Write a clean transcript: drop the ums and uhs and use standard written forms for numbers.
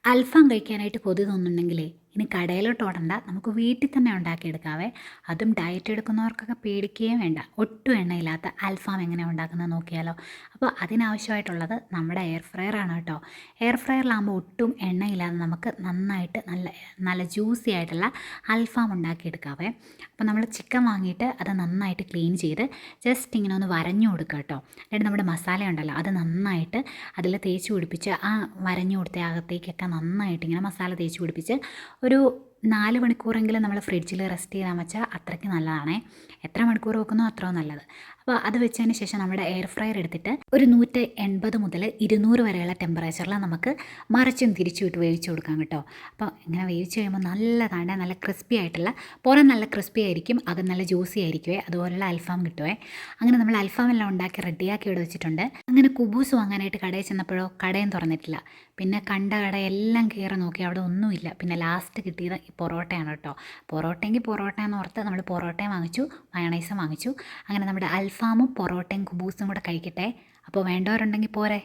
അൽഫാം കഴിക്കാനായിട്ട് കൊതി തോന്നുന്നുണ്ടെങ്കിലേ ഇനി കടയിലോട്ട് ഓടണ്ട, നമുക്ക് വീട്ടിൽ തന്നെ ഉണ്ടാക്കിയെടുക്കാവേ. അതും ഡയറ്റ് എടുക്കുന്നവർക്കൊക്കെ പേടിക്കുകയും വേണ്ട. ഒട്ടും എണ്ണയില്ലാത്ത അൽഫാം എങ്ങനെയാണ് ഉണ്ടാക്കുന്നത് നോക്കിയാലോ. അപ്പോൾ അതിനാവശ്യമായിട്ടുള്ളത് നമ്മുടെ എയർ ഫ്രയർ ആണ് കേട്ടോ. എയർ ഫ്രയറിലാകുമ്പോൾ ഒട്ടും എണ്ണയില്ലാതെ നമുക്ക് നന്നായിട്ട് നല്ല നല്ല ജ്യൂസി ആയിട്ടുള്ള അൽഫാം ഉണ്ടാക്കിയെടുക്കാവേ. അപ്പോൾ നമ്മൾ ചിക്കൻ വാങ്ങിയിട്ട് അത് നന്നായിട്ട് ക്ലീൻ ചെയ്ത് ജസ്റ്റ് ഇങ്ങനെ ഒന്ന് വരഞ്ഞു കൊടുക്കുക കേട്ടോ. എന്നിട്ട് നമ്മുടെ മസാല ഉണ്ടല്ലോ അത് നന്നായിട്ട് അതിൽ തേച്ച് പിടിപ്പിച്ച് ആ വരഞ്ഞു കൊടുത്ത അകത്തേക്കൊക്കെ നന്നായിട്ട് ഇങ്ങനെ മസാല തേച്ച് പിടിപ്പിച്ച് ഒരു 4 മണിക്കൂറെങ്കിലും നമ്മൾ ഫ്രിഡ്ജിൽ റെസ്റ്റ് ചെയ്യാൻ വെച്ചാൽ അത്രയ്ക്ക് നല്ലതാണേ. എത്ര മണിക്കൂർ വെക്കുന്നോ അത്രയും നല്ലത്. അപ്പോൾ അത് വെച്ചതിന് ശേഷം നമ്മുടെ എയർ ഫ്രയർ എടുത്തിട്ട് ഒരു 180 മുതൽ 200 വരെയുള്ള ടെമ്പറേച്ചറിൽ നമുക്ക് മറിച്ചും തിരിച്ചു വിട്ട് വേവിച്ച് കൊടുക്കാം കേട്ടോ. അപ്പോൾ ഇങ്ങനെ വേവിച്ച് കഴിയുമ്പോൾ നല്ലതാണ്, നല്ല ക്രിസ്പി ആയിട്ടുള്ള, പുറം നല്ല ക്രിസ്പി ആയിരിക്കും, അകം നല്ല ജ്യൂസി ആയിരിക്കുമേ. അതുപോലുള്ള അൽഫാം കിട്ടുമേ. അങ്ങനെ നമ്മൾ അൽഫാം എല്ലാം ഉണ്ടാക്കി റെഡിയാക്കി ഇവിടെ വെച്ചിട്ടുണ്ട്. അങ്ങനെ കുബൂസ് വാങ്ങാനായിട്ട് കടയിൽ ചെന്നപ്പോഴോ കടയും തുറന്നിട്ടില്ല. പിന്നെ കണ്ട കടയെല്ലാം കയറി നോക്കി, അവിടെ ഒന്നുമില്ല. പിന്നെ ലാസ്റ്റ് കിട്ടിയത് ഈ പൊറോട്ടയാണ് കേട്ടോ. പൊറോട്ടയെങ്കിൽ പൊറോട്ട എന്ന് ഓർത്ത് നമ്മൾ പൊറോട്ടയും വാങ്ങിച്ചു, മയണൈസും വാങ്ങിച്ചു. അങ്ങനെ നമ്മുടെ അൽഫാമും പൊറോട്ടയും കുബൂസും കൂടെ കഴിക്കട്ടെ. അപ്പോൾ വേണ്ടവരുണ്ടെങ്കിൽ പോരെ.